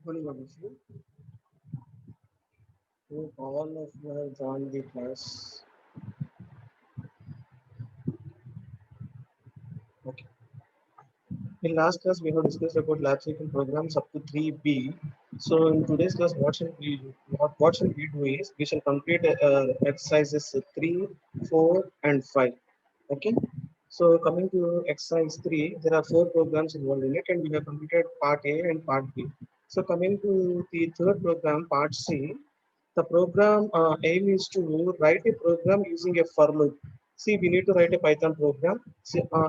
Morning, obviously. Hope all of you have joined the class. Okay. In last class, we have discussed about lab cycle programs up to 3B. So in today's class, what shall we do is we shall complete exercises 3, 4, and 5. Okay. So coming to exercise 3, there are 4 programs involved in it, and we have completed part A and part B. So coming to the third program, part C, the program aim is to write a program using a for loop. See, we need to write a Python program,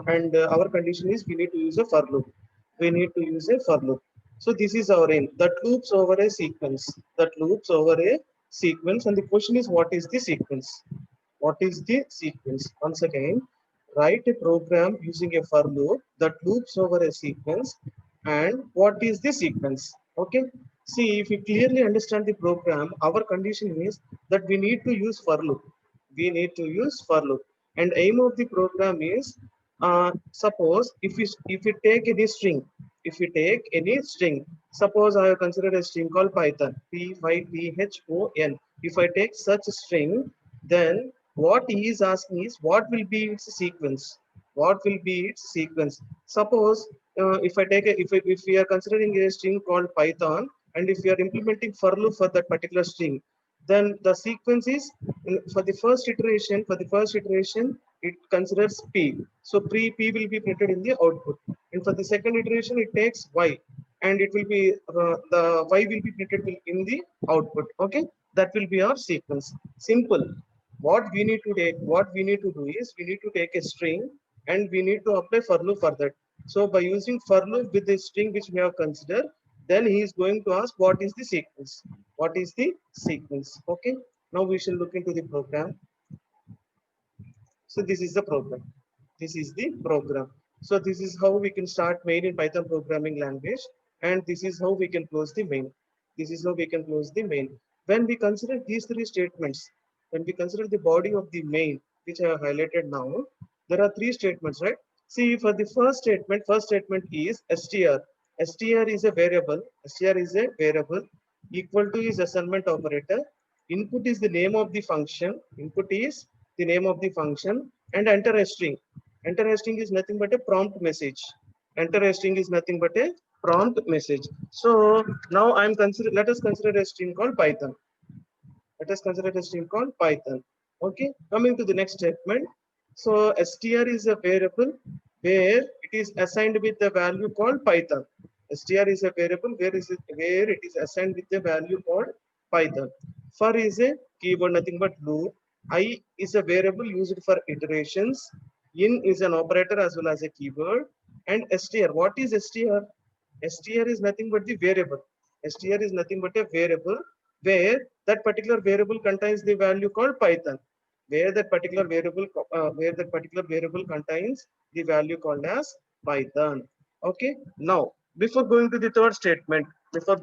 and our condition is we need to use a for loop. We need to use a for loop. So this is our aim. That loops over a sequence. That loops over a sequence, and the question is, what is the sequence? What is the sequence? Once again, write a program using a for loop that loops over a sequence, and what is the sequence? Okay. See, if you clearly understand the program, our condition is that we need to use for loop. We need to use for loop, and aim of the program is suppose if we take any string, if we take any string, suppose I have considered a string called Python, Python. If I take such a string, then what he is asking is what will be its sequence. What will be its sequence? Suppose if I take a, if we are considering a string called Python, and if we are implementing for loop for that particular string, then the sequence is for the first iteration. For the first iteration, it considers p. So p will be printed in the output, and for the second iteration, it takes y, and it will be the y will be printed in the output. Okay, that will be our sequence. Simple. What we need to do is we need to take a string and we need to apply for loop for that. So by using for loop with the string which we have considered, then he is going to ask what is the sequence. What is the sequence? Okay. Now we shall look into the program. So this is the program. This is the program. So this is how we can start main in Python programming language, and this is how we can close the main. This is how we can close the main. When we consider these three statements, when we consider the body of the main, which I have highlighted now, there are three statements, right? See, for the first statement is str. Str is a variable. Str is a variable. Equal to is assignment operator. Input is the name of the function. Input is the name of the function, and enter a string. Enter a string is nothing but a prompt message. Enter a string is nothing but a prompt message. So now let us consider a string called Python. Let us consider a string called Python. Okay, coming to the next statement. So str is a variable where it is assigned with the value called Python. Str is a variable where it is assigned with the value called Python. For is a keyword, nothing but loop. I is a variable used for iterations. In is an operator as well as a keyword. And str, what is str? Str is nothing but the variable. Str is nothing but a variable where that particular variable contains the value called Python. Where that particular variable contains the value called as Python. Okay. Now, before going to the third statement, what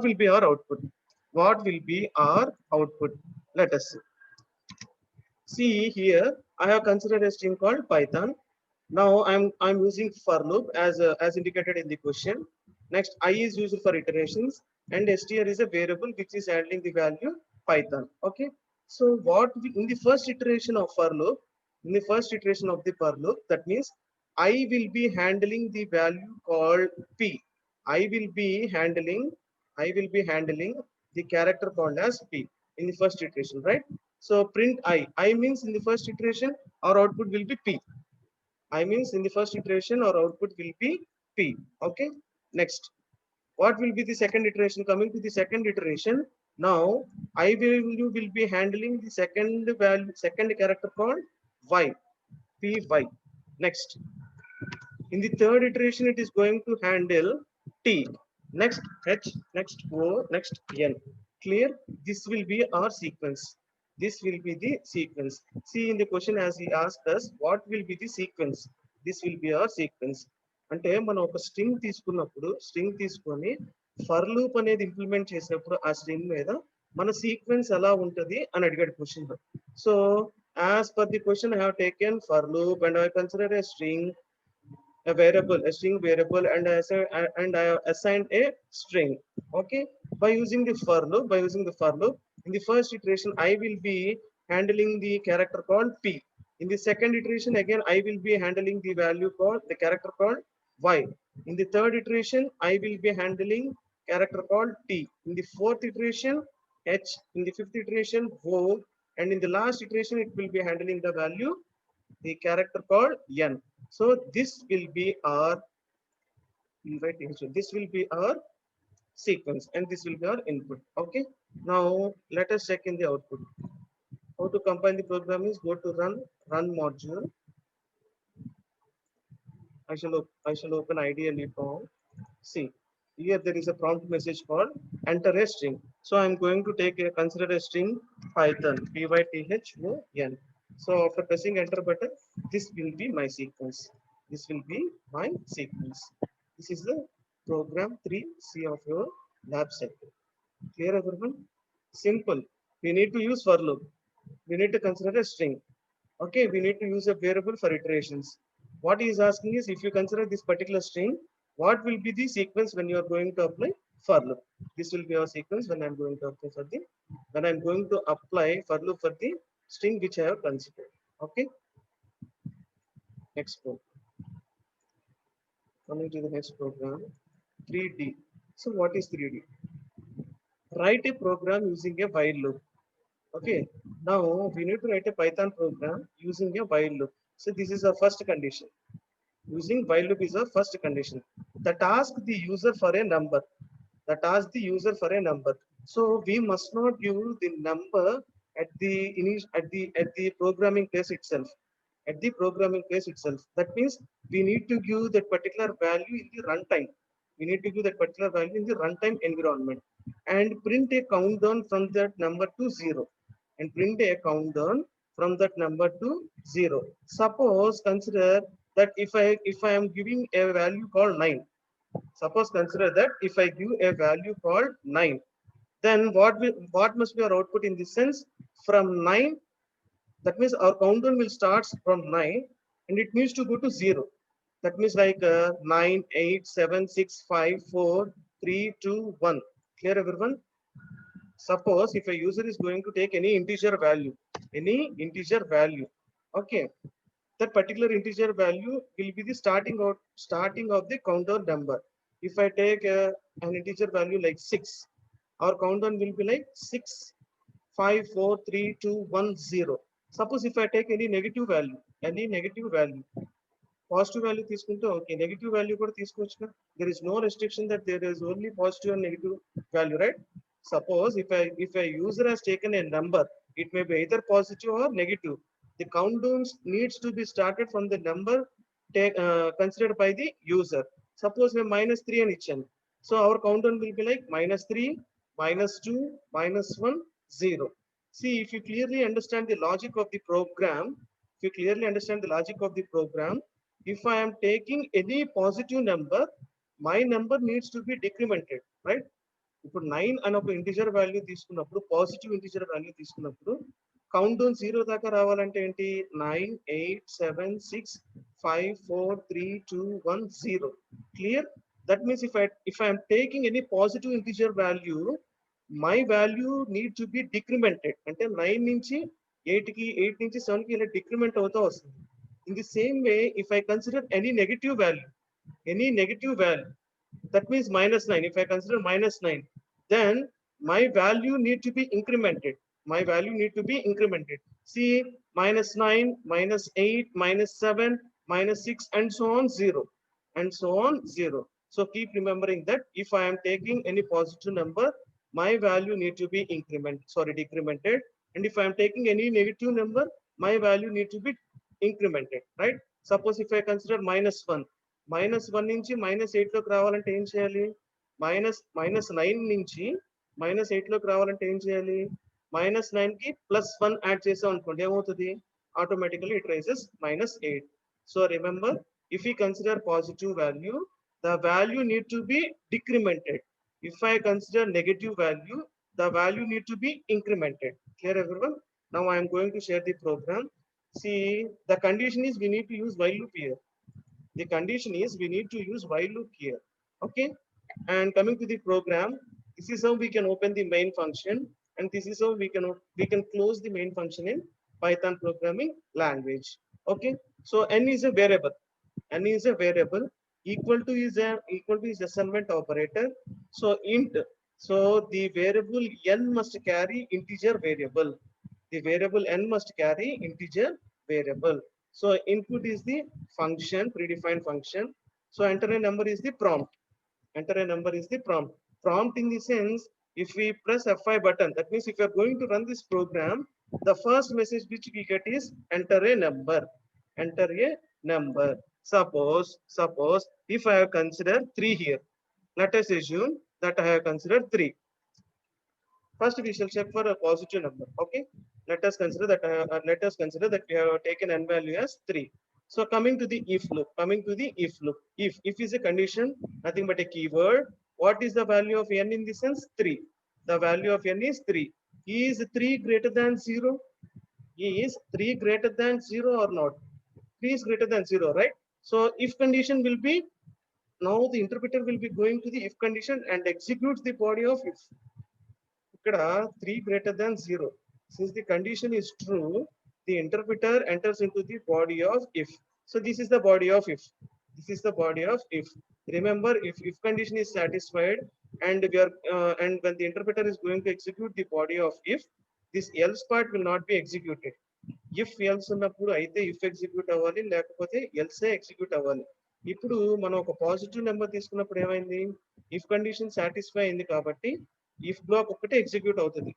will be our output? What will be our output? Let us see. See here, I have considered a string called Python. Now I'm using for loop as indicated in the question. Next, I is used for iterations, and str is a variable which is handling the value Python. Okay. So in the first iteration of for loop, in the first iteration of the for loop, that means I will be handling the value called p. I will be handling I will be handling the character called as p in the first iteration, right? So print I. I means in the first iteration our output will be p. I means in the first iteration our output will be P. Okay. Next, what will be the second iteration? Coming to the second iteration, now you will be handling the second character called Y. Py. Next, in the third iteration, it is going to handle T. Next H, next O, next N. Clear? This will be our sequence. This will be the sequence. See in the question as he asked us, what will be the sequence? This will be our sequence. అంటే మనం ఒక string తీసుకున్నప్పుడు string తీసుకొని for loop అనేది implement చేసినప్పుడు ఆ string మీద మన సీక్వెన్స్ ఎలా ఉంటది అని అడిగాడు question. So as per the question, I have taken for loop and I consider a string a variable, a string variable, and I assigned a string. Okay, by using the for loop, in the first iteration, I will be handling the character called p. In the second iteration, again, I will be handling the value called the character called y. In the third iteration, I will be handling character called t. In the fourth iteration, h. In the fifth iteration, o, and in the last iteration, it will be handling the value, the character called n. So this will be our this will be our sequence, and this will be our input. Okay. Now let us check in the output. How to compile the program is go to run module. I shall open ideally form. See, here there is a prompt message called enter a string. So I'm going to consider a string Python Python. So after pressing enter button, this will be my sequence. This will be my sequence. This is the program 3C of your lab set. Clear everyone? Simple. We need to use for loop. We need to consider a string. Okay, we need to use a variable for iterations. What he is asking is, if you consider this particular string, what will be the sequence when you are going to apply for loop? This will be our sequence when I'm going to apply for the for loop for the string which I have considered. Okay, next one. Coming to the next program, 3D. So what is 3D? Write a program using a while loop. Okay, now we need to write a Python program using a while loop. So this is our first condition. Using while loop is our first condition. That asks the user for a number. So we must not give the number at the programming place itself. That means we need to give that particular value in the runtime. Environment, and print a countdown from that number to zero. Suppose consider that if I am giving a value called 9. Suppose consider that if I give a value called 9, then what must be our output in this sense? From 9, that means our countdown will start from 9 and it needs to go to 0. That means like 9, 8, 7, 6, 5, 4, 3, 2, 1. Clear everyone? Suppose if a user is going to take any integer value, okay, that particular integer value will be the starting of the countdown number. If I take an integer value like 6, our countdown will be like 6, 5, 4, 3, 2, 1, 0. Suppose if I take any negative value, positive value తీసుకుంటే okay, negative value కూడా తీసుకోవచ్చు. There is no restriction that there is only positive and negative value, right? Suppose if a user has taken a number, it may be either positive or negative. The countdown needs to be started from the number considered by the user. Suppose we minus 3 and ichhan. So our countdown will be like minus 3, minus 2, minus 1, 0. See, if you clearly understand the logic of the program, if I am taking any positive number, my number needs to be decremented, right? ఇప్పుడు 9 అని ఒక integer value తీసుకున్నప్పుడు, positive integer value తీసుకున్నప్పుడు count down 0 దాకా రావాలంటే ఏంటి? 9, 8, 7, 6, 5, 4, 3, 2, 1, 0. Clear? That means if I am taking any positive integer value, my value need to be decremented. అంటే 9 నుంచి 8 కి, 8 నుంచి 7 కి ఇలా డిక్రిమెంట్ అవుతూ వస్తుంది. In the same way, if I consider any negative value, that means minus 9. If I consider minus 9, then my value need to be incremented. See, minus 9, minus 8, minus 7, minus 6, and so on 0. So keep remembering that if I am taking any positive number, my value need to be decremented. And if I am taking any negative number, my value need to be incremented, right? Suppose if I consider minus 1, నుంచి minus 8 లోకి రావాలంటే ఏం చేయాలి? minus 9 నుంచి minus 8 లోకి రావాలంటే ఏం చేయాలి? minus 9 కి plus 1 యాడ్ చేసాం అనుకోండి, ఏమవుతుంది? Automatically it rises minus 8. So remember, if we consider positive value, the value need to be decremented. If I consider negative value, the value need to be incremented. Clear everyone? Now I am going to share the program. See, the condition is we need to use while loop here. The condition is we need to use while loop here. Okay. And coming to the program, this is how we can open the main function, and this is how we can close the main function in Python programming language. Okay. So n is a variable. N is a variable. Equal to is assignment operator. So int. So the variable n must carry integer variable. The variable n must carry integer variable. So input is the function, predefined function. So enter a number is the prompt. Enter a number is the prompt. Prompt in the sense, if we press F5 button, that means if you are going to run this program, the first message which we get is enter a number. Enter a number. Suppose if I have considered 3 here, let us assume that I have considered 3. First, we shall check for a positive number. Okay. Let us consider that we have taken n value as 3. So coming to the if loop. Coming to the if loop. If is a condition, nothing but a keyword. What is the value of n in this sense? 3. The value of n is 3. Is 3 greater than 0? Is 3 greater than 0 or not? 3 is greater than 0, right? So if condition will be, now the interpreter will be going to the if condition and executes the body of if. ఇక్కడ 3 greater than 0. Since the condition is true, the interpreter enters into the body of if. So this is the body of if. This is the body of if. Remember, if condition is satisfied and when the interpreter is going to execute the body of if, this else part will not be executed. If else ఉన్నప్పుడు అయితే if execute అవ్వాలి, లేకపోతే else execute అవ్వాలి. ఇప్పుడు మనం ఒక positive number తీసుకున్నప్పుడు ఏమైంది? if కండిషన్ సాటిస్ఫై అయింది కాబట్టి if block ఒక్కటే ఎగ్జిక్యూట్ అవుతుంది.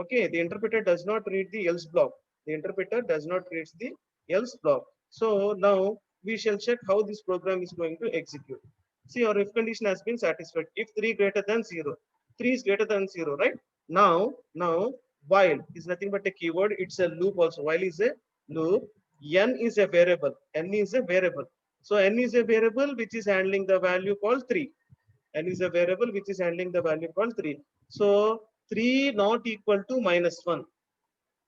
Okay, the interpreter does not read the else block. The interpreter does not read the else block. So now we shall check how this program is going to execute. See, our if condition has been satisfied. If 3 greater than 0, 3 is greater than 0, right? Now while is nothing but a keyword. It's a loop also. While is a loop. N is a variable. N is a variable. So n is a variable which is handling the value called 3. N is a variable which is handling the value called 3. So 3 not equal to -1.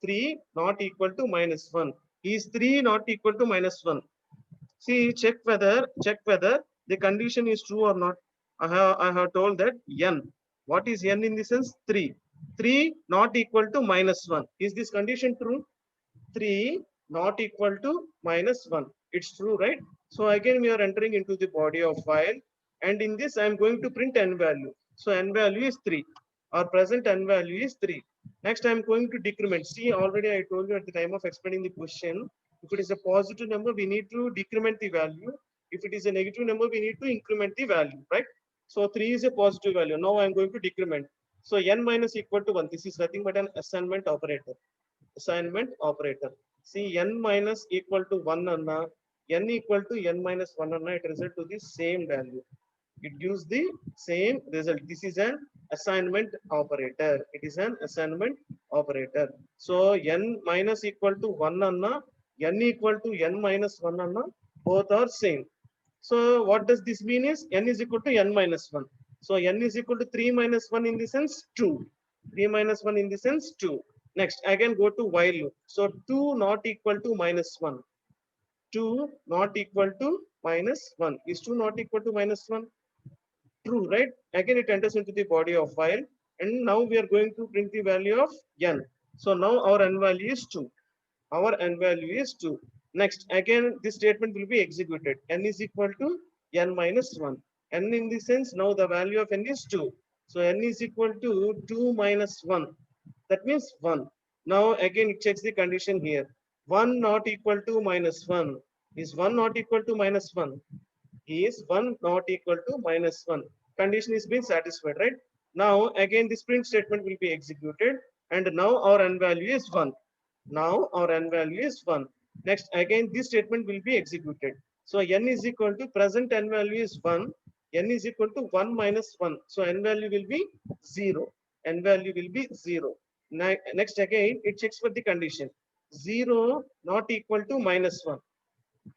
3 not equal to -1. Is 3 not equal to -1? See, check whether the condition is true or not. I have told that n. What is n in the sense? 3. 3 not equal to -1. Is this condition true? 3 not equal to -1. It's true, right? So again, we are entering into the body of file, and in this I am going to print n value. So n value is 3. Our present n value is 3. Next, I am going to decrement. See, already I told you at the time of explaining the question, if it is a positive number, we need to decrement the value. If it is a negative number, we need to increment the value, right? So 3 is a positive value. Now I am going to decrement. So n minus equal to 1. This is nothing but an assignment operator. Assignment operator. See, n minus equal to 1 anna, n equal to n minus 1 anna, it result to the same value. It gives the same result. This is an assignment operator. It is an assignment operator. So n minus equal to 1 anna, n equal to n minus 1 anna, both are same. So what does this mean is n is equal to n minus 1. So n is equal to 3 minus 1 in the sense 2. 3 minus 1 in the sense 2. Next, again go to while loop. So 2 not equal to -1. 2 not equal to -1. Is 2 not equal to -1? True, right? Again, it enters into the body of file. And now we are going to print the value of n. So now our n value is 2. Our n value is 2. Next, again, this statement will be executed. N is equal to n minus 1. N in the sense, now the value of n is 2. So n is equal to 2 minus 1. That means 1. Now again, it checks the condition here. 1 not equal to -1. Is 1 not equal to -1? Is 1 not equal to -1? Condition is being satisfied, right? Now again, this print statement will be executed, and now our n value is 1. Now our n value is 1. Next, again, this statement will be executed. So n is equal to present n value is 1. N is equal to 1 minus 1. So n value will be 0. N value will be 0. Next, again, it checks for the condition. 0 not equal to -1.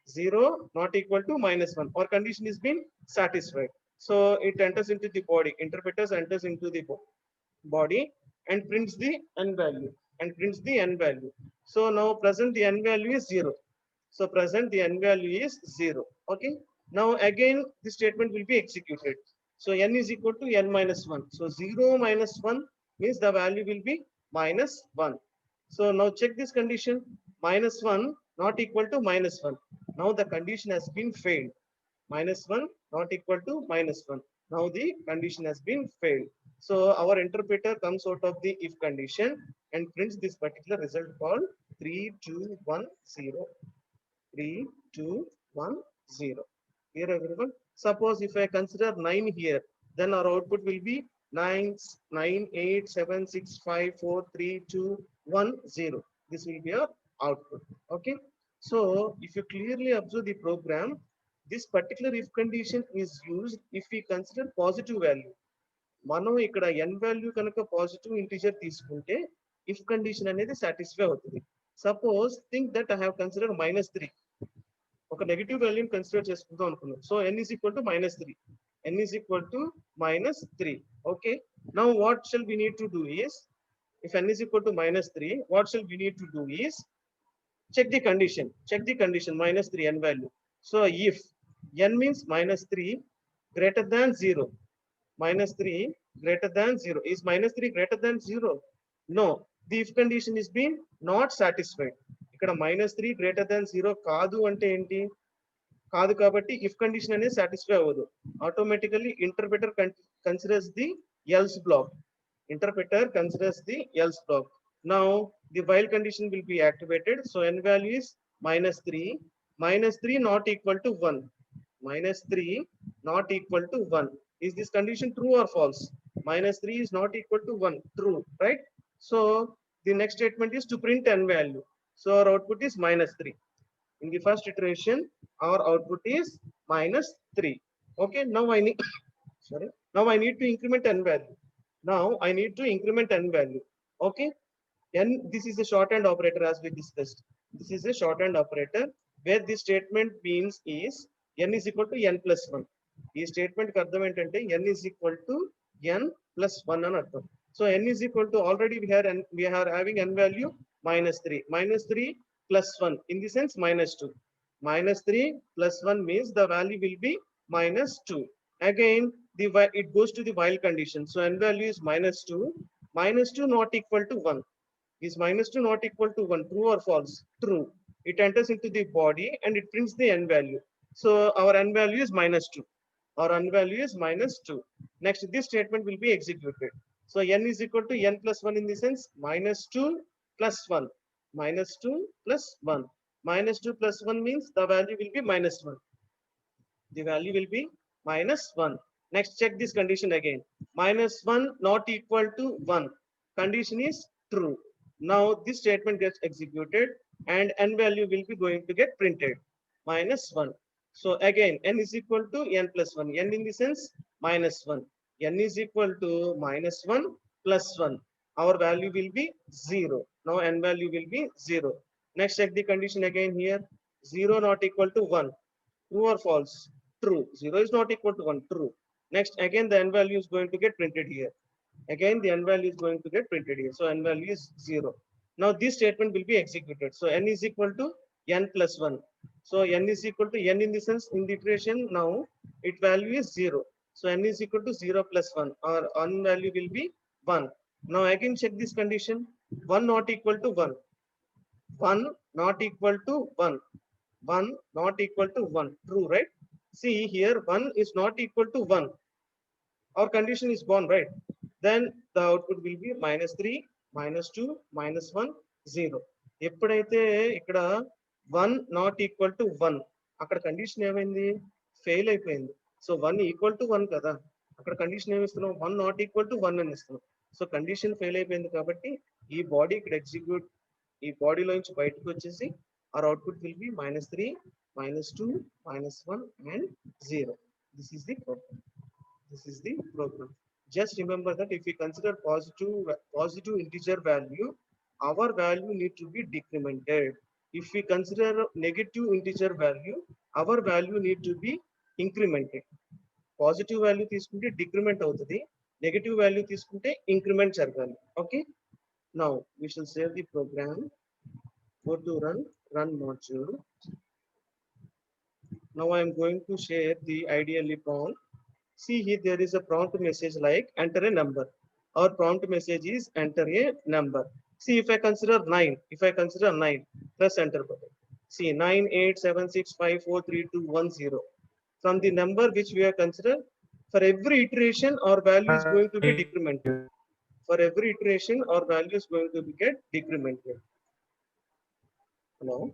0 not equal to -1. Our condition is being satisfied. So it enters into the body. Interpreters enters into the body and prints the n value. So now present the n value is 0. So present the n value is 0. Okay. Now again, this statement will be executed. So n is equal to n minus 1. So 0 minus 1 means the value will be minus 1. So now check this condition. Minus 1 not equal to minus 1. Now the condition has been failed. Minus 1 not equal to minus 1. Now the condition has been failed. So our interpreter comes out of the if condition and prints this particular result called 3, 2, 1, 0. 3, 2, 1, 0. Here everyone. Suppose if I consider 9 here, then our output will be 9, 9, 8, 7, 6, 5, 4, 3, 2, 1, 0. This will be our output. Okay. So if you clearly observe the program, this particular if condition is used if we consider positive value. మనం ఇక్కడ n value కనుక positive integer తీసుకుంటే if condition అనేది satisfy అవుతుంది. Suppose think that I have consider -3 ఒక negative వాల్యూని consider చేసుకుందాం అనుకున్నాం. So n is equal to -3. n is equal to -3. Okay. Now what shall we need to do is, if n is equal to -3, what shall we need to do is check the condition. Check the condition -3 n value. So if n means -3 greater than 0, -3 greater than 0, is -3 greater than 0? No, the if condition is being not satisfied. ఇక్కడ -3 greater than 0 కాదు అంటే ఏంటి? కాదు కాబట్టి if condition అనేది satisfy అవ్వదు. Automatically interpreter considers the else black. Interpreter considers the else block. Now the while condition will be activated. So n value is -3. -3 not equal to 1. -3 not equal to 1. Is this condition true or false? -3 is not equal to 1. True, right? So the next statement is to print n value. So our output is -3. In the first iteration, our output is -3. Okay, now I need sorry. Now I need to increment n value. Now I need to increment n value. Okay. N, this is a shorthand operator as we discussed. This is a shorthand operator where this statement means is n is equal to n plus 1. This statement కి అర్థం ఏంటంటే n is equal to n plus 1 అని అర్థం. So n is equal to already we are having n value -3. -3 plus 1 in the sense -2. -3 plus 1 means the value will be -2. Again it goes to the while condition. So n value is -2. -2 not equal to 1. Is -2 not equal to 1? True or false? True. It enters into the body and it prints the n value. So our n value is -2. Our n value is -2. Next, this statement will be executed. So n is equal to n plus 1 in the sense -2 plus 1. -2 plus 1. -2 plus 1 means the value will be -1. The value will be -1. Next, check this condition again. -1 not equal to 1. Condition is true. Now this statement gets executed and n value will be going to get printed. -1. So again, n is equal to n plus 1. N in the sense -1. N is equal to -1 plus 1. Our value will be 0. Now n value will be 0. Next, check the condition again here. 0 not equal to 1. True or false? True. 0 is not equal to 1. True. Next, again the n value is going to get printed here. Again the n value is going to get printed here. So n value is 0. Now this statement will be executed. So n is equal to n plus 1. So n is equal to n in the sense in the iteration now its value is 0. So n is equal to 0 plus 1. Our n value will be 1. Now again check this condition. 1 not equal to 1. 1 not equal to 1. 1 not equal to 1. True, right? See here 1 is not equal to 1. Our condition is gone, right? Then the output will be -3, -2, -1, 0. ఎప్పుడైతే ఇక్కడ 1 not equal to 1 అక్కడ condition ఏమైంది? Fail అయిపోయింది. So 1 equal to 1 కదా, అక్కడ condition ఏమి ఇస్తున్నాం? 1 not equal to 1 అని ఇస్తున్నాం. సో కండిషన్ ఫెయిల్ అయిపోయింది కాబట్టి ఈ బాడీ ఇక్కడ ఎగ్జిక్యూట్, ఈ బాడీలో నుంచి బయటకు వచ్చేసి our output will be -3, -2, -1 and 0. This is the program. This is the program. Just remember that if we consider positive integer value, our value need to be decremented. If we consider negative integer value, our value need to be incremented. Positive value తీసుకుంటే decrement అవుతుంది, negative value తీసుకుంటే increment జరగాలి. Okay. Now we shall save the program. Go to run module. Now I am going to share the ideally prompt. See here, there is a prompt message like enter a number. Our prompt message is enter a number. See, if I consider 9, if I consider 9, press enter button. See, 98765432110. From the number which we have considered, for every iteration, our value is going to be decremented. For every iteration, our value is going to be get decremented. Hello?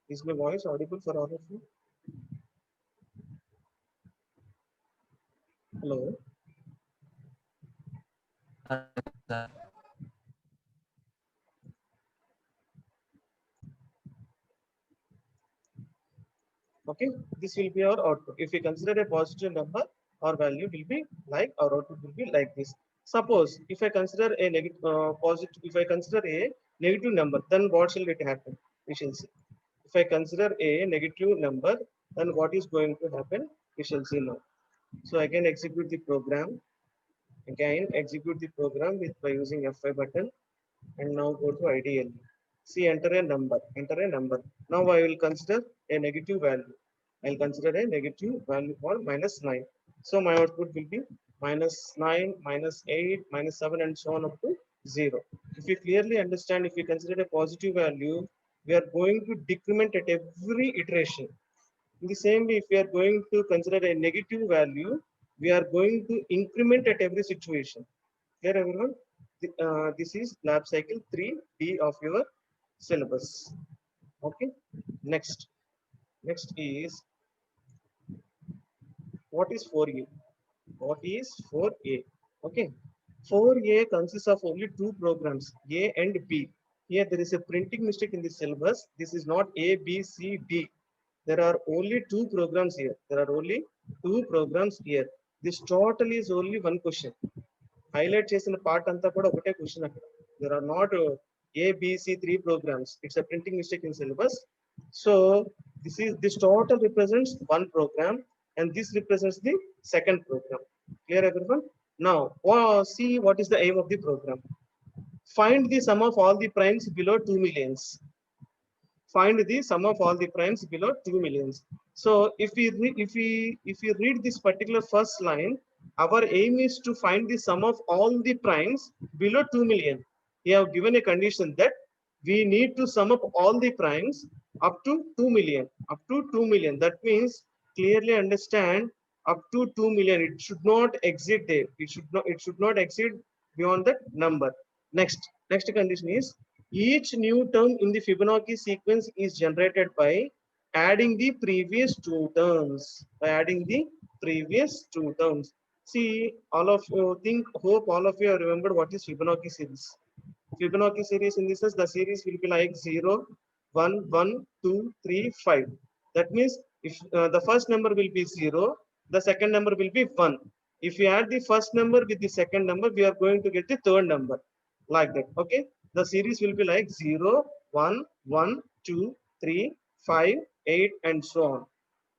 Is my voice audible for all of you? Hello? Okay, this will be our output. If we consider a positive number, our value will be like, our output will be like this. Suppose if I consider a negative positive, if I consider a negative number, then what shall it happen? We shall see. If I consider a negative number, then what is going to happen? We shall see now. So again execute the program. Again execute the program with by using F5 button, and now go to IDL. See, enter a number. Enter a number. Now I will consider a negative value. I'll consider a negative value for minus 9. So my output will be minus 9, minus 8, minus 7, and so on up to 0. If you clearly understand, if you consider a positive value, we are going to decrement at every iteration. In the same way, if we are going to consider a negative value, we are going to increment at every situation. Clear, everyone? This is lab cycle 3B of your syllabus. Okay. Next. Next is, what is 4A? What is 4A? Okay. 4A consists of only two programs, A and B. Here there is a printing mistake in the syllabus. This is not A, B, C, D. There are only two programs here. There are only two programs here. This total is only one question. Highlight చేసిన part అంతా కూడా ఒకటే question అక్కడ. There are not A, B, C, three programs. It's a printing mistake in syllabus. So this total represents one program, and this represents the second program. Clear, everyone? Now see what is the aim of the program. Find the sum of all the primes below 2 millions. Find the sum of all the primes below 2 millions. So if we read this particular first line, our aim is to find the sum of all the primes below 2 million. We have given a condition that we need to sum up all the primes up to 2 million. Up to 2 million. That means clearly understand, up to 2 million. It should not exceed there. It should not exceed beyond that number. Next condition is, each new term in the Fibonacci sequence is generated by adding the previous two terms. By adding the previous two terms. See, all of you hope all of you have remembered what is Fibonacci series. Fibonacci series in this sense, the series will be like 0, 1, 1, 2, 3, 5. That means if the first number will be 0, the second number will be 1. If we add the first number with the second number, we are going to get the third number. Like that. Okay. The series will be like 0, 1, 1, 2, 3, 5, 8, and so on.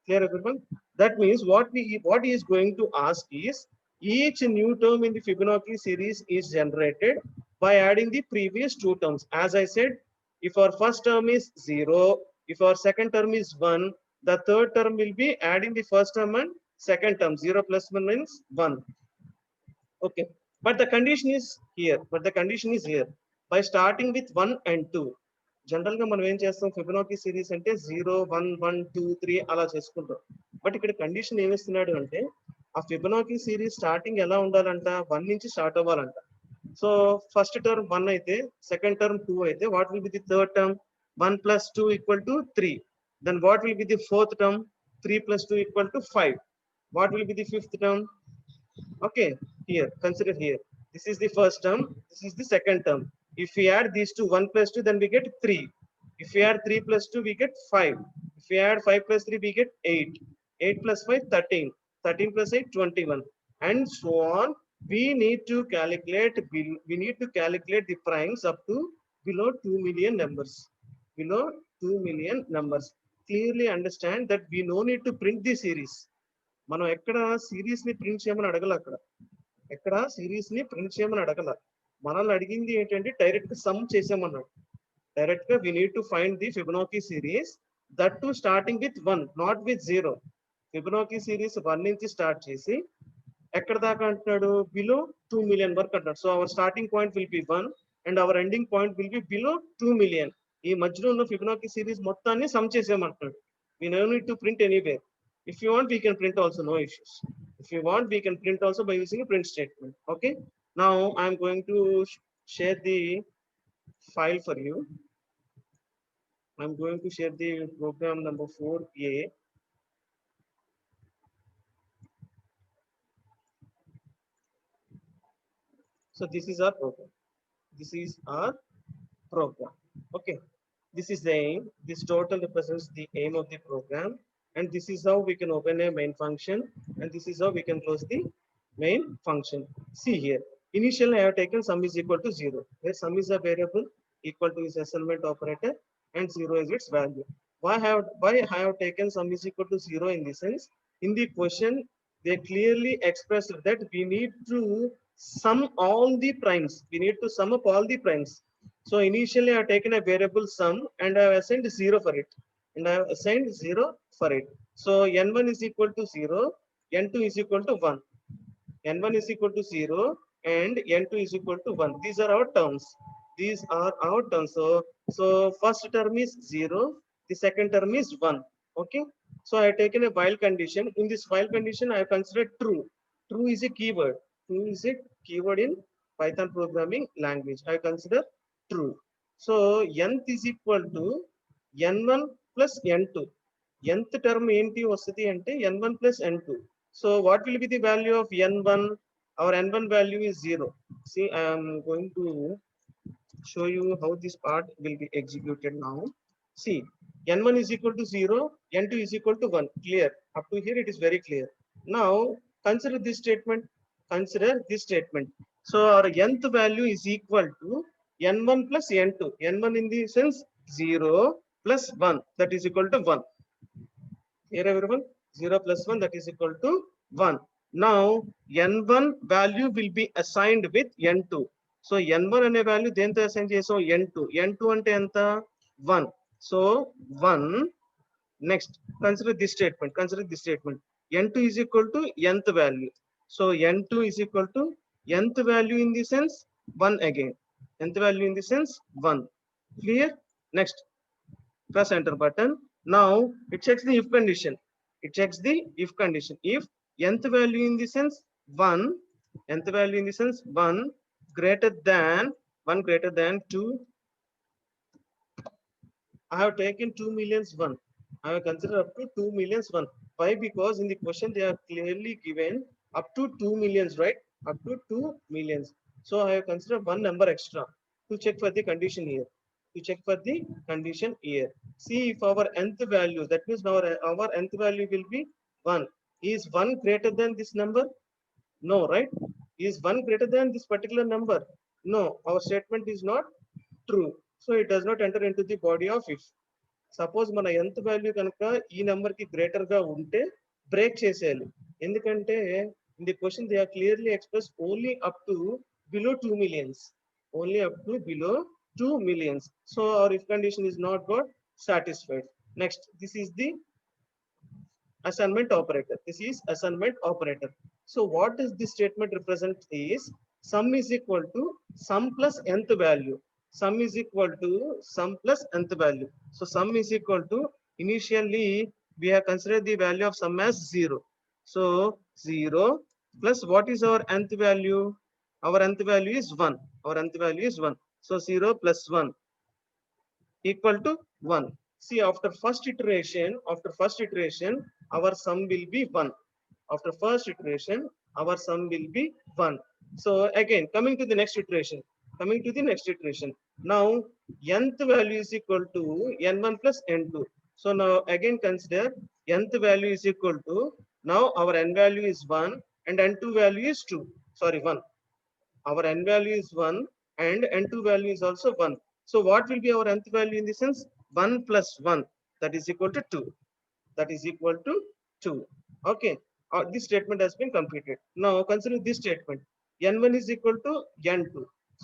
Clear, everyone? That means what he is going to ask is, each new term in the Fibonacci series is generated by adding the previous two terms. As I said, if our first term is 0, if our second term is 1, the third term will be adding the first term and second term. 0 plus 1 means 1. Okay. But the condition is here. By starting with 1 and 2. General గా మనం ఏం చేస్తాం, Fibonacci series అంటే 0, 1, 1, 2, 3 అలా చేసుకుంటాం. But ఇక్కడ condition ఏమిస్తున్నాడు అంటే, ఆ ఫిబొనాకీ సిరీస్ స్టార్టింగ్ ఎలా ఉండాలంట, 1 నుంచి స్టార్ట్ అవ్వాలంట. సో ఫస్ట్ టర్మ్ 1 అయితే, సెకండ్ టర్మ్ 2 అయితే, what will be the third term? 1 plus 2 equal to 3. Then what will be the fourth term? 3 plus 2 equal to 5. What will be the fifth term? Okay, here, consider here. This is the first term, this is the second term. If we add these two, 1 plus 2, then we get 3. If we add 3 plus 2, we get 5. If we add 5 plus 3, we get 8. 8 plus 5, 13. 13 plus 8, 21. And so on. We need to calculate the primes up to below 2 million numbers. Below 2 million numbers. Clearly understand that we no need to print the series. మనం ఎక్కడ series ని print చేయమని అడగల, అక్కడ ఎక్కడ series ని print చేయమని అడగల. మనల్ని అడిగింది ఏంటంటే డైరెక్ట్ సమ్ చేసామన్నాడు. డైరెక్ట్ గా we need to find the Fibonacci series, that too starting with 1, not with 0. Fibonacci series 1 నుంచి స్టార్ట్ చేసి ఎక్కడ దాకా అంటున్నాడు, బిలో 2 million వరకు అంటున్నాడు. So our starting point will be 1 and hour ending point will be below 2 million. ఈ మధ్యలో ఉన్న Fibonacci సిరీస్ మొత్తాన్ని some చేసేయమంటున్నాడు. We no need to print anywhere. If you want, we can print also, no issues. If you want, we can print also by using a print statement. Okay. Now I am going to share the file for you. I'm going to share the program number 4A. So this is our program. This is our program. Okay. This is the aim. This total represents the aim of the program. And this is how we can open a main function. And this is how we can close the main function. See here. Initially, I have taken sum is equal to 0. Where sum is a variable equal to its assignment operator and 0 is its value. Why I have taken sum is equal to 0 in this sense? In the question, they clearly expressed that we need to sum all the primes. We need to sum up all the primes. So initially I have taken a variable sum and I have assigned 0 for it. And I have assigned 0 for it. So n1 is equal to 0, n2 is equal to 1. n1 is equal to 0 and n2 is equal to 1. These are our terms. These are our terms. So first term is 0, the second term is 1. Okay. So I have taken a while condition. In this while condition, I have considered true. True is a keyword. True is a keyword in Python programming language. I consider true. So nth is equal to n1 plus n2. Nth term enti vastadi ante n1 plus n2. So what will be the value of n1? Our n1 value is 0. See, I am going to show you how this part will be executed now. See, n1 is equal to 0, n2 is equal to 1. Clear? Up to here it is very clear. Now consider this statement. Consider this statement. So our nth value is equal to n1 plus n2. n1 in the sense 0 plus 1, that is equal to 1. Here everyone, 0 plus 1, that is equal to 1. Now n1 value will be assigned with n2. So n1 అనే value దేంతో assign చేసాం, n2. n2 అంటే ఎంత, 1. So 1. Next, consider this statement. Consider this statement. n2 is equal to nth value. So n2 is equal to nth value in the sense 1 again. Nth value in the sense 1. Clear? Next, press enter button. Now it checks the if condition. It checks the if condition. If nth value in the sense 1, nth value in the sense 1 greater than 2. I have taken 2 millions 1. I have considered up to 2 millions 1. Why? Because in the question they are clearly given up to 2 millions, right? Up to 2 millions. So I have considered one number extra to check for the condition here. To check for the condition here. See if our nth value, that means our nth value will be 1. Is 1 greater than this number? No, right? Is 1 greater than this particular number? No, our statement is not true. So it does not enter into the body of if. Suppose మన nth value కనుక ఈ number కి greater గా ఉంటే break చేసేయాలి. ఎందుకంటే in the question they are clearly express only up to below 2 millions. Only up to below 2 millions. So our if condition is not got satisfied. Next, this is the assignment operator. This is assignment operator. So what does this statement represent is sum is equal to sum plus nth value. Sum is equal to sum plus nth value. So sum is equal to, initially we have considered the value of sum as 0. So 0 plus what is our nth value? Our nth value is 1. Our nth value is 1. So 0 plus 1 equal to 1. See, after first iteration, our sum will be 1. After first iteration, our sum will be 1. So again, coming to the next iteration. Now, nth value is equal to n1 plus n2. So now again consider nth value is equal to, now our n value is 1 and n2 value is 2. Sorry, 1. Our n value is 1 and n2 value is also 1. So what will be our nth value in the sense? 1 plus 1, that is equal to 2. That is equal to 2. Okay. This statement has been completed. Now consider this statement. n1 is equal to n2.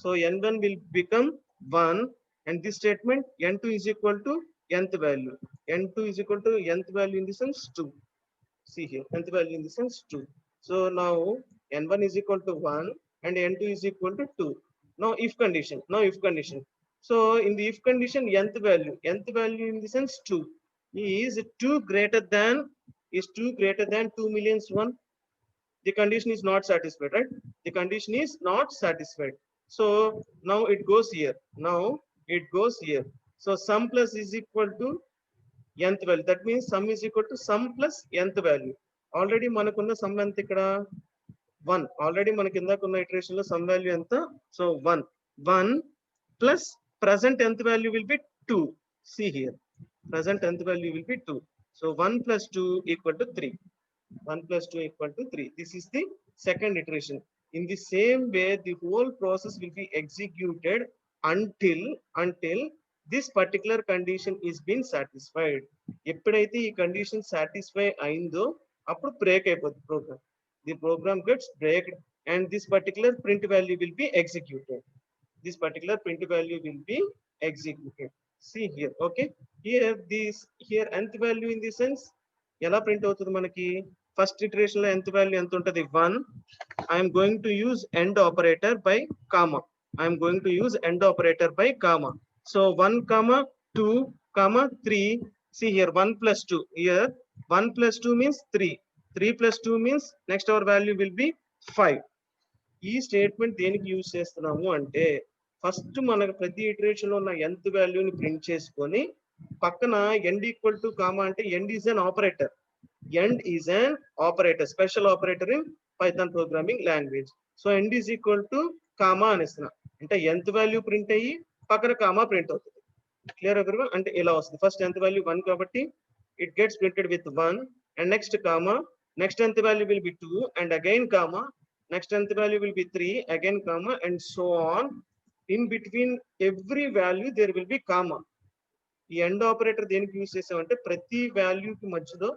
So n1 will become 1, and this statement n2 is equal to nth value. N2 is equal to nth value in the sense 2. See here, nth value in the sense 2. So now n1 is equal to 1 and n2 is equal to 2. Now if condition. So in the if condition, nth value in the sense 2 is 2 greater than 2 millions 1. The condition is not satisfied, right? The condition is not satisfied. So now it goes here. So sum plus is equal to nth value. That means sum is equal to sum plus nth value. Already manakunna sum ఎంత ఇక్కడ 1. Already మనకి ఇందాకున్న iteration లో some value ఎంత? So 1 plus present nth value will be 2. See here, present nth value will be 2. So 1 plus 2 equal to 3. 1 plus 2 equal to 3. This is the second iteration. In the same way, the whole process will be executed until this particular condition is been satisfied. ఎప్పుడైతే ఈ condition satisfy అయిందో అప్పుడు break అయిపోతుంది programme. The program gets breaked and this particular print value will be executed. This particular print value will be executed. See here, okay? Here nth value in the sense ఎలా print అవుతుంది మనకి? First iteration లో nth value ఎంత ఉంటది? 1. I'm going to use end operator by comma. So 1, 2, 3. See here, 1 plus 2. Here 1 plus 2 means 3. 3 plus 2 means next our value will be 5. ఈ statement దేనికి use చేస్తున్నాము అంటే, ఫస్ట్ మనకు ప్రతి ఇటరేషన్ లో ఉన్న nth వాల్యూని ప్రింట్ చేసుకొని పక్కన end equal to కామా అంటే end is an operator. Special operator in Python programming language. So end is equal to comma అనేస్తున్నా అంటే nth వాల్యూ ప్రింట్ అయ్యి పక్కన కామా ప్రింట్ అవుతుంది. Clear everyone? అంటే ఇలా వస్తుంది. ఫస్ట్ nth వాల్యూ 1 కాబట్టి it gets printed with 1 and next comma. Next nth value will be 2 and again comma. Next nth value will be 3 again comma and so on. In between every value there will be comma. ఈ end operator దేనికి use చేసామంటే ప్రతి వాల్యూకి మధ్యలో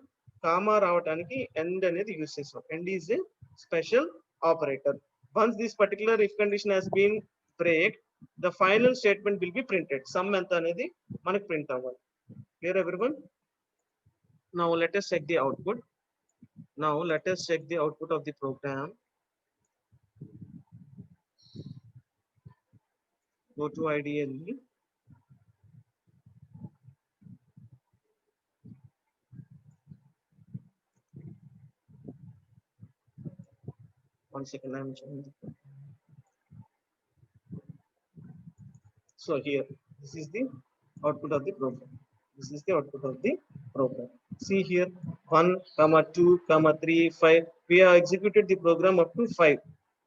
comma రావడానికి end అనేది use చేసాం. And is a special operator. Once this particular if condition has been break, the final statement will be printed. Sum ఎంత అనేది మనకు ప్రింట్ అవ్వాలి. Clear everyone? Now let us check the output. Of the program. Go to IDLE. One second, I am showing the program. So here, this is the output of the program. See here, 1, 2, 3, 5. We have executed the program up to 5.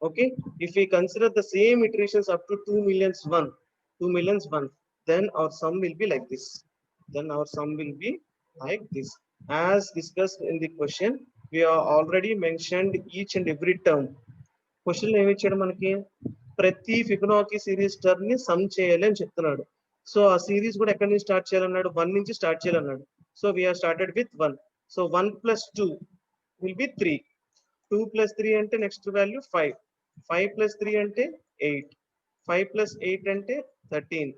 Okay. If we consider the same iterations up to 2 millions 1, then our sum will be like this. As discussed in the question, we have already mentioned each and every term. Question ఏమి ఇచ్చాడు మనకి? ప్రతి Fibonacci series term ని some చేయాలి అని చెప్తున్నాడు. So ఆ series కూడా ఎక్కడి నుంచి స్టార్ట్ చేయాలన్నాడు? 1 నుంచి స్టార్ట్ చేయాలన్నాడు. So we have started with 1. So 1 plus 2 will be 3. 2 plus 3 అంటే నెక్స్ట్ వాల్యూ 5. 5 plus 3 అంటే 8. 5 plus 8 అంటే 13.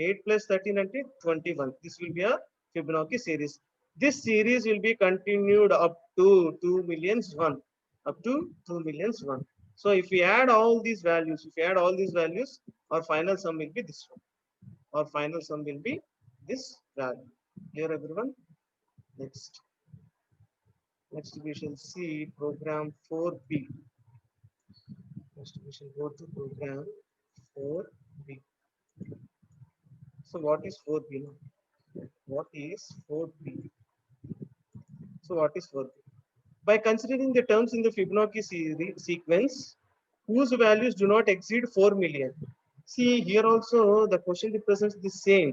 8 plus 13 అంటే 21. This will be a Fibonacci series. This series will be continued up to 2 millions 1. So if we add all these values, our final sum will be this one. Value. Clear everyone? Next we shall see program 4B. Next we shall go to program 4B. So what is 4B now? By considering the terms in the Fibonacci sequence whose values do not exceed 4 million. See here also the question represents the same,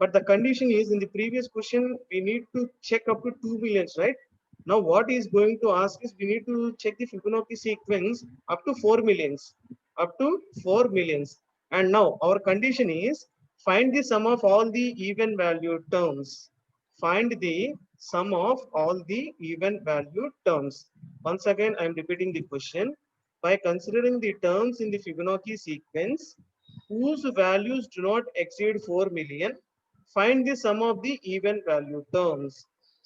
but the condition is in the previous question we need to check up to 2 millions, right? Now what he is going to ask is we need to check the Fibonacci sequence up to 4 millions. And now our condition is find the sum of all the even value terms. Once again I am repeating the question. by considering the terms in the Fibonacci sequence whose values do not exceed 4 million, find the sum of the even value terms.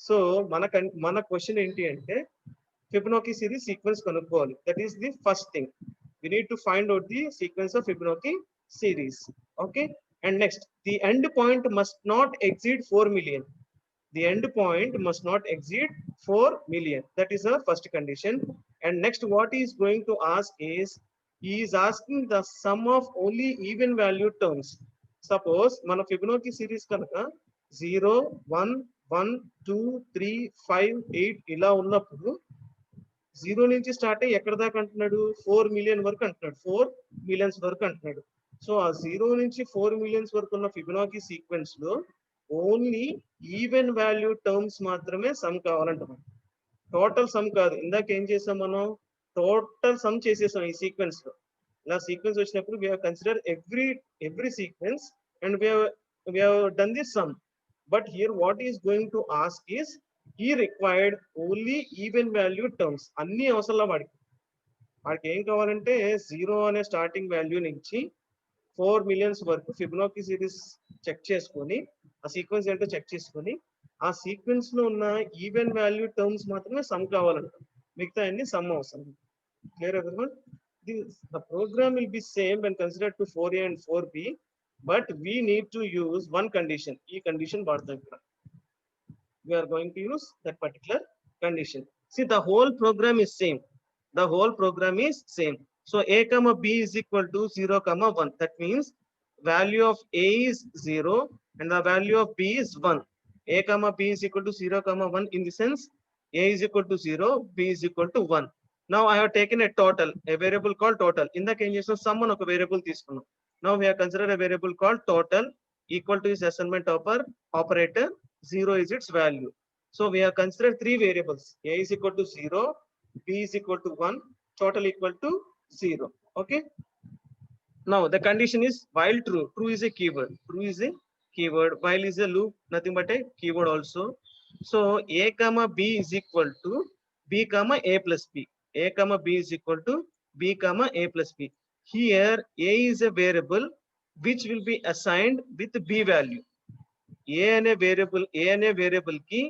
So మన question ఏంటి అంటే Fibonacci series sequence కనుక్కోవాలి. That is the first thing. We need to find out the sequence of Fibonacci series. Okay. And next, the end point must not exceed 4 million. The end point must not exceed 4 million. That is the first condition. And next, what he is going to ask is, he is asking the sum of only even value terms. Suppose మన Fibonacci series కనుక 0, 1, 1, 2, 3, 5, 8 ఇలా ఉన్నప్పుడు 0 నుంచి start అయ్యి ఎక్కడ దాకా అంటున్నాడు 4 million వరకు అంటున్నాడు 4 మిలియన్స్ వరకు అంటున్నాడు. సో ఆ 0 నుంచి 4 మిలియన్స్ వరకు ఉన్న ఫిబొనాకీ సీక్వెన్స్ లో ఓన్లీ ఈవెన్ వాల్యూ టర్మ్స్ మాత్రమే సమ్ కావాలంటున్నాం. టోటల్ సమ్ కాదు. ఇందాక ఏం చేసాం మనం టోటల్ సమ్ చేసేసాం ఈ సీక్వెన్స్ లో. ఇలా సీక్వెన్స్ వచ్చినప్పుడు we have considered every sequence and we have done this sum. But here what he is going to ask is, he required only even value terms. అన్ని అవసరం వాడికి ఏం కావాలంటే 0 అనే స్టార్టింగ్ వాల్యూ నుంచి 4 మిలియన్స్ వరకు ఫిబొనాకీ సిరీస్ చెక్ చేసుకొని ఆ సీక్వెన్స్ ఏంటో చెక్ చేసుకొని ఆ సీక్వెన్స్ లో ఉన్న ఈవెన్ వాల్యూ టర్మ్స్ మాత్రమే సమ్ కావాలంట. మిగతా అన్ని సమ్ అవసరం. Clear everyone? The program will be same when considered to 4A and 4B, but we need to use one condition. ఈ condition వాడతాం ఇక్కడ. We are going to use that particular condition. See, the whole program is same. The whole program is same. So A comma B is equal to 0 comma 1. That means value of A is 0 and the value of B is 1. A comma B is equal to 0 comma 1 in the sense A is equal to 0, B is equal to 1. Now I have taken a total, a variable called total. In the case of sum of a variable తీసుకున్నాం. Now we have considered a variable called total equal to its assignment operator. 0 is its value. So we have considered three variables. A is equal to 0, B is equal to 1, total equal to 0. Okay. Now the condition is while true. True is a keyword. True is a keyword. While is a loop. Nothing but a keyword also. So A comma B is equal to B comma A plus B. A comma B is equal to B comma A plus B. Here A is a variable which will be assigned with B value. A and a variable key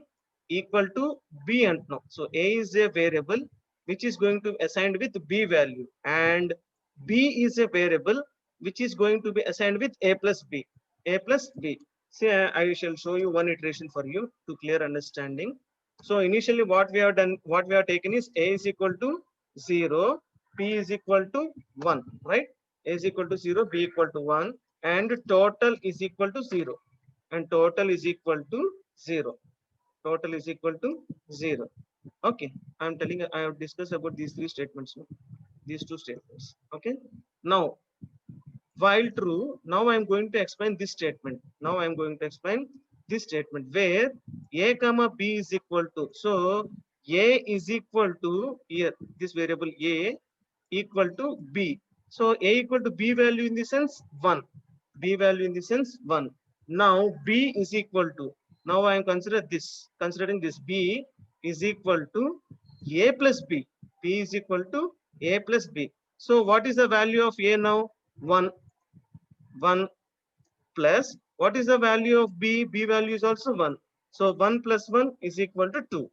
equal to B and no. So A is a variable which is going to be assigned with B value, and B is a variable which is going to be assigned with A plus B. A plus B. See, I shall show you one iteration for you to clear understanding. So initially what we have done, what we have taken is A is equal to 0, B is equal to 1, right? A is equal to 0, B equal to 1, and total is equal to 0. And total is equal to 0. Total is equal to 0. Okay, I am telling, I have discussed about these three statements, no? These two statements. Okay, now while true, now I am going to explain this statement. Now I am going to explain this statement where A comma B is equal to, so A is equal to, here this variable A equal to B. So A equal to B value in the sense 1, B value in the sense 1. Now B is equal to, now I am considering this B is equal to A plus B. B is equal to A plus B. So what is the value of A now? 1 plus, what is the value of B? B value is also 1. So 1 plus 1 is equal to 2.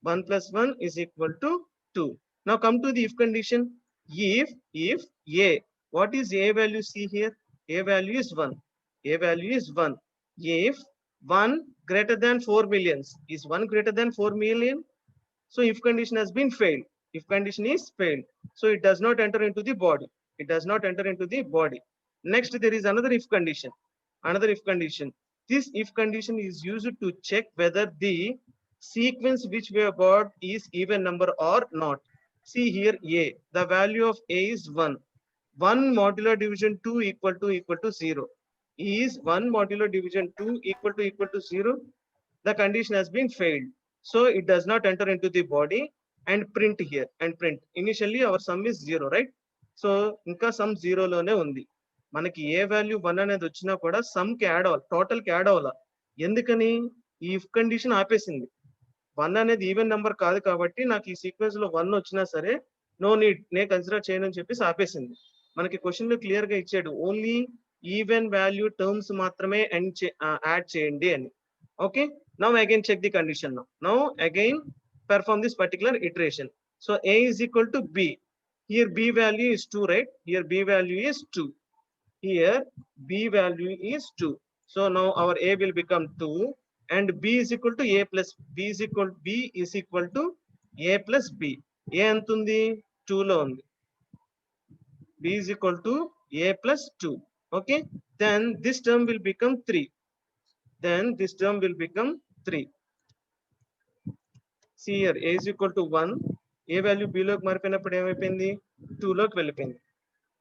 1 plus 1 is equal to 2. Now come to the if condition. If A, what is A value? See here, A value is 1. A value is 1. If 1 greater than 4 millions, is 1 greater than 4 million? So if condition has been failed. If condition is failed, so it does not enter into the body. It does not enter into the body. Next, there is another if condition. Another if condition. This if condition is used to check whether the sequence which we have got is even number or not. See here A, the value of A is 1. 1 modular division 2 equal to 0. Is 1 modular division 2 equal to 0? The condition has been failed. So it does not enter into the body and print here and print. Initially our sum is 0, right? So inka sum 0 lone undi. మనకి ఏ value 1 అనేది వచ్చినా కూడా some కి add అవ్వాలి, total కి add అవ్వాలి. ఎందుకని? ఈ ఇఫ్ కండిషన్ ఆపేసింది. 1 అనేది ఈవెన్ నెంబర్ కాదు కాబట్టి నాకు ఈ సీక్వెన్స్ లో 1 వచ్చినా సరే నో నీడ్, నేను కన్సిడర్ చేయను అని చెప్పేసి ఆపేసింది. మనకి క్వశ్చన్ లో క్లియర్ గా ఇచ్చాడు ఓన్లీ ఈవెన్ వాల్యూ టర్మ్స్ మాత్రమే యాడ్ చేయండి అని. Okay, now again check the condition. Now again perform this particular iteration. So a is equal to b. Here b value is 2, right? Here b value is 2. Here b value is 2. So now our a will become 2 and b is equal to a plus b is equal to a plus b. a entundi 2 lo undi, b is equal to a plus 2. Okay, then this term will become 3. Then this term will become 3. See here, a is equal to 1. a value b లోకి మారిపోయినప్పుడు ఏమైపోయింది, 2 లోకి వెళ్ళిపోయింది,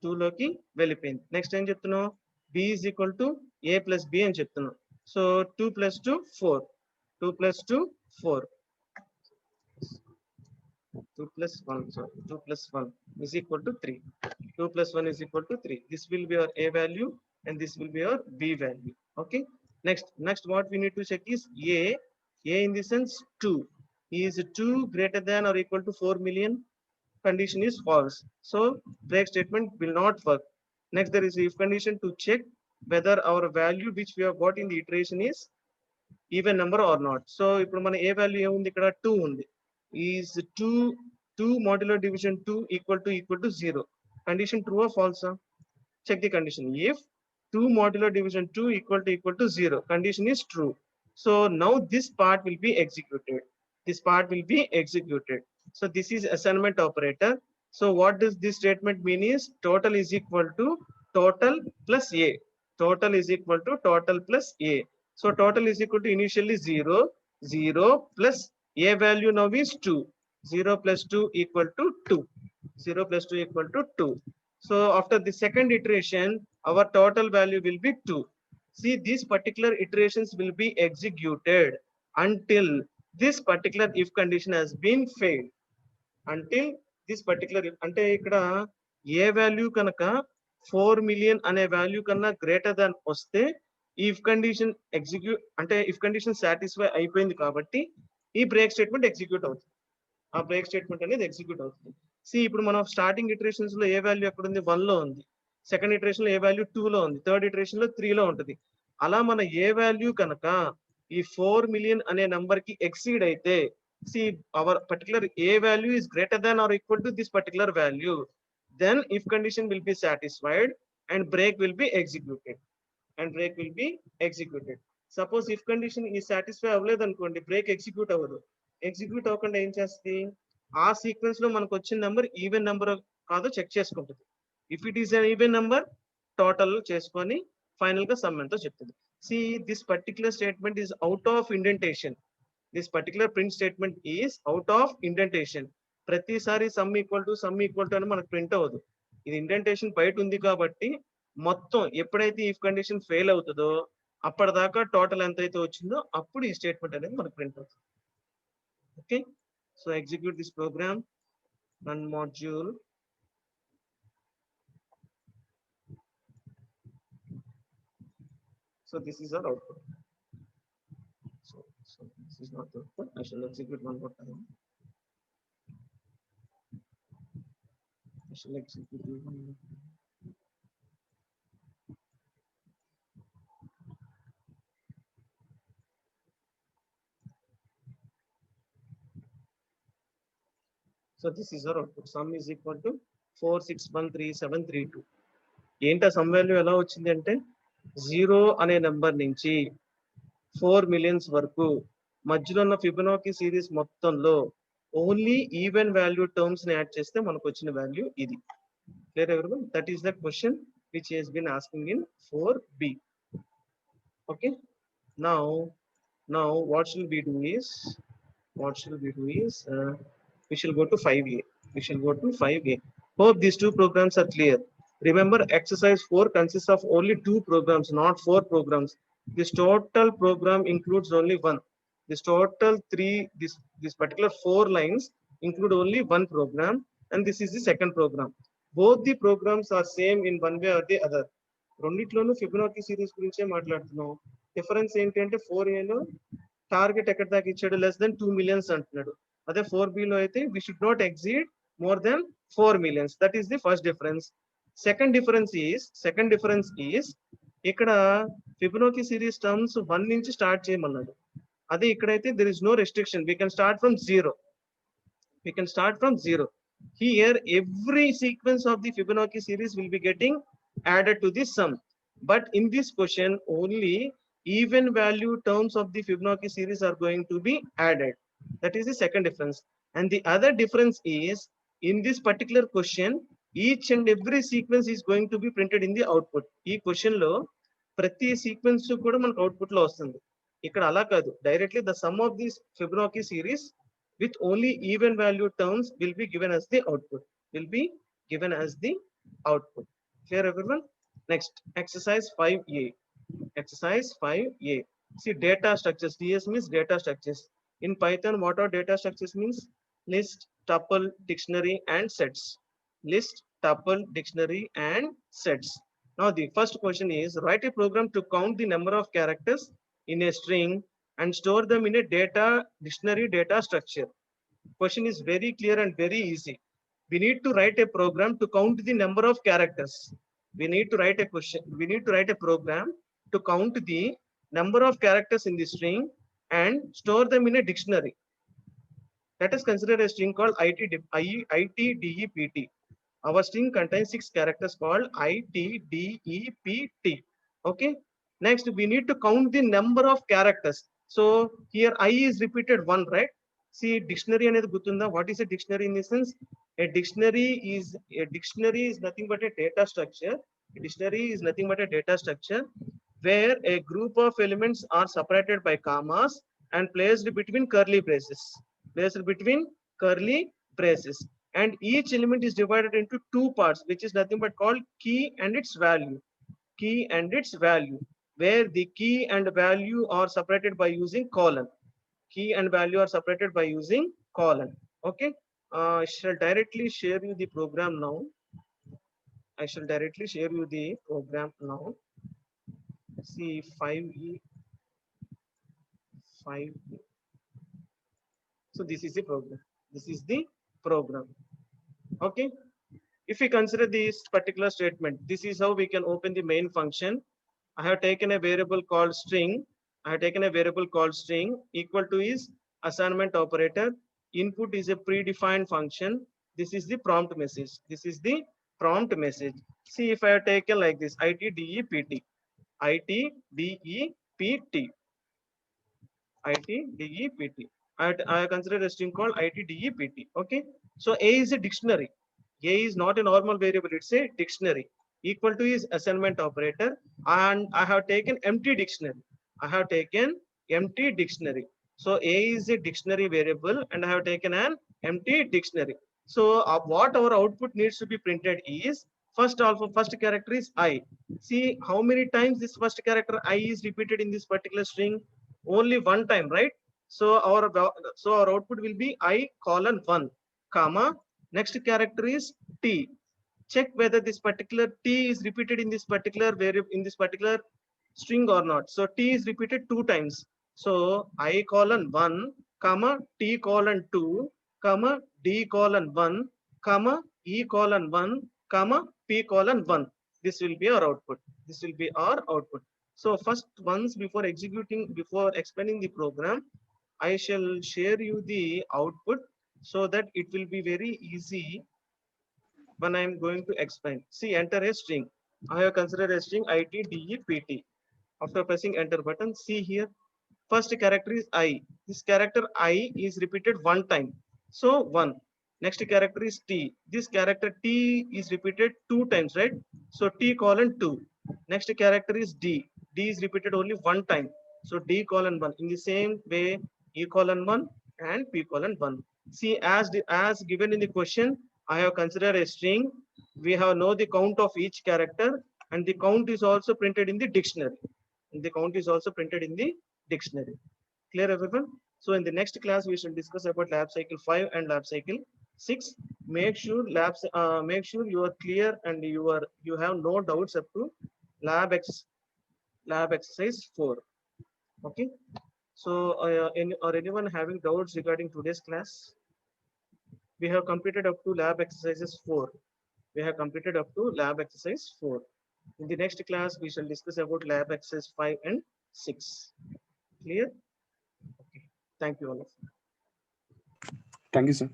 2 లోకి వెళ్ళిపోయింది. Next ఏం చెప్తున్నావు, b is equal to a plus b అని చెప్తున్నావు. So 2 plus 2 4, 2 plus 2 4, 2 plus 1, sorry, 2 plus 1 is equal to 3. 2 plus 1 is equal to 3. This will be our a value and this will be our b value. Okay, next what we need to check is a in the sense 2. Is 2 greater than or equal to 4 million? Condition is false, so break statement will not work. Next, there is if condition to check whether our value which we have got in the iteration is even number or not. So ఇప్పుడు మన a value ఏముంది, ఇక్కడ 2 ఉంది. Is 2 modular division 2 equal to 0? Condition true or false? Check the condition. If 2 modular division 2 equal to 0, condition is true. So now this part will be executed. This part will be executed. So this is assignment operator. So what does this statement mean is total is equal to total plus a. Total is equal to total plus a. So total is equal to initially 0, 0 plus a value now is 2. 0 plus 2 equal to 2. 0 plus 2 equal to 2. So after the second iteration, our total value will be 2. See, these particular iterations will be executed until this particular if condition has been failed. Until this particular if, అంటే ఇక్కడ ఏ value కనుక 4 million అనే value కన్నా greater than వస్తే if condition execute, అంటే if condition satisfy అయిపోయింది కాబట్టి ఈ బ్రేక్ స్టేట్మెంట్ ఎగ్జిక్యూట్ అవుతుంది. ఆ బ్రేక్ స్టేట్మెంట్ అనేది ఎగ్జిక్యూట్ అవుతుంది. సి ఇప్పుడు మనం స్టార్టింగ్ ఇటరేషన్స్ లో ఏ వాల్యూ ఎక్కడ ఉంది, 1 లో ఉంది. సెకండ్ ఇటరేషన్ లో ఏ వాల్యూ 2 లో ఉంది. థర్డ్ ఇటరేషన్ లో 3 లో ఉంటుంది. అలా మన ఏ వాల్యూ కనుక ఈ 4 million అనే నంబర్ కి ఎక్సీడ్ అయితే, see our particular A value is greater than or equal to this particular value, then if condition will be satisfied and break will be executed. Suppose if condition is satisfied అవ్వలేదు అనుకోండి, break execute అవ్వదు. Execute అవ్వకుండా ఏం చేస్తుంది, ఆ sequence లో మనకు వచ్చిన నెంబర్ ఈవెన్ నెంబర్ కాదో చెక్ చేసుకుంటుంది. If it is an even number total చేసుకొని ఫైనల్ గా సమ్ ఎంతో చెప్తుంది. See this particular statement is out of indentation. This particular print statement is out of indentation. ప్రతిసారి సమ్ ఈక్వల్ టు అని మనకు print అవ్వదు. ఇది ఇండెంటేషన్ బయట ఉంది కాబట్టి మొత్తం ఎప్పుడైతే ఇఫ్ కండిషన్ ఫెయిల్ అవుతుందో అప్పటిదాకా టోటల్ ఎంతైతే వచ్చిందో అప్పుడు ఈ స్టేట్మెంట్ అనేది మనకు ప్రింట్ అవుతుంది. Okay, so execute this program, run module. So this is our output. So this is not the output. I shall execute one more time. I shall execute one more time. So this is our output. Sum is equal to 4613732. ఏంటా some value ఎలా వచ్చింది అంటే 0 అనే number నుంచి 4 millions వరకు మధ్యలో ఉన్న Fibonacci series మొత్తంలో ఓన్లీ ఈవెన్ వాల్యూ టర్మ్స్ ని యాడ్ చేస్తే మనకు వచ్చిన వాల్యూ ఇది. Clear everyone? That is the question which has been asking in 4b. Okay, now what should we do is we shall go to 5a. Hope these two programs are clear. Remember, exercise 4 consists of only 2 programs, not 4 programs. This total program includes only one. This total 3, this particular 4 lines include only one program, and this is the second program. Both the programs are same in one way or the other. రెండిట్లోనూ Fibonacci series గురించే మాట్లాడుతున్నాం. Difference ఏంటంటే 4a లో target ఎక్కడ దాకా ఇచ్చాడు, less than 2 millions అంటున్నాడు. అదే 4b లో అయితే we should not exceed more than 4 millions. That is the first difference. Second difference is ఇక్కడ ఫిబొనాకీ సిరీస్ టర్మ్స్ 1 నుంచి స్టార్ట్ చేయమన్నాడు. అదే ఇక్కడైతే there is no restriction. We can start from zero. We can start from zero. Here, every sequence of the Fibonacci series will be getting added to this sum. But in this question, only even value terms of the Fibonacci series are going to be added. That is the second difference. And the other difference is, in this particular question, each and every sequence is going to be printed in the output. ఈ question లో ప్రతి sequence కూడా మనకు output లో వస్తుంది. ఇక్కడ అలా కాదు, directly the sum of this Fibonacci series with only even value terms will be given as the output. Will be given as the output. Clear, everyone? Next, exercise 5a. Exercise 5a. See, data structures. DS means data structures. In Python, what are data structures means? List, tuple, dictionary, and sets. List, tuple, dictionary, and sets. Now, the first question is, write a program to count the number of characters in a string and store them in a dictionary data structure. Question is very clear and very easy. We need to write a program to count the number of characters. We need to write a program to count the number of characters in the string and store them in a dictionary. Let us consider a string called ITDEPT. Our string contains 6 characters called ITDEPT. Okay. Next, we need to count the number of characters. So here I is repeated 1, right? See, dictionary అనేది గుర్తుందా? What is a dictionary in this sense? A dictionary is nothing but a data structure. A dictionary is nothing but a data structure where a group of elements are separated by commas and placed between curly braces. And each element is divided into 2 parts, which is nothing but called key and its value. Key and its value, where the key and value are separated by using colon. Key and value are separated by using colon. Okay. I shall directly share you the program now. See, 5e. So this is the program. Okay. If we consider this particular statement, this is how we can open the main function. I have taken a variable called string. Equal to is assignment operator. Input is a predefined function. This is the prompt message. See, if I have taken like this, ITDEPT. I consider a string called ITDEPT. Okay. So A is a dictionary. A is not a normal variable, it's a dictionary. Equal to is assignment operator, and I have taken empty dictionary. So A is a dictionary variable and I have taken an empty dictionary. So what our output needs to be printed is, first character is I. See how many times this first character I is repeated in this particular string? Only 1 time, right? So our output will be I colon 1, comma, next character is T. Check whether this particular T is repeated in this particular variable, in this particular string or not. So T is repeated 2 times. So I colon 1, comma, T colon 2, comma, D colon 1, comma, E colon 1, comma, P colon 1. This will be our output. So first, once before explaining the program, I shall share you the output so that it will be very easy when I am going to explain. See, enter a string. I have considered a string ITDEPT. After pressing enter button, see here, first character is I. This character I is repeated 1 time. So 1. Next character is T. This character T is repeated 2 times, right? So T colon 2. Next character is D. D is repeated only 1 time. So D colon 1. In the same way, E colon 1 and P colon 1. See, as given in the question, I have considered a string. We have know the count of each character, and the count is also printed in the dictionary. Clear, everyone? So in the next class, we shall discuss about lab cycle 5 and lab cycle 6. Make sure you are clear and you have no doubts up to lab exercise 4. Okay. So anyone having doubts regarding today's class? We have completed up to lab exercises 4. We have completed up to lab exercise 4. In the next class, we shall discuss about lab exercise 5 and 6. Clear? Okay. Thank you all of you. Thank you, sir.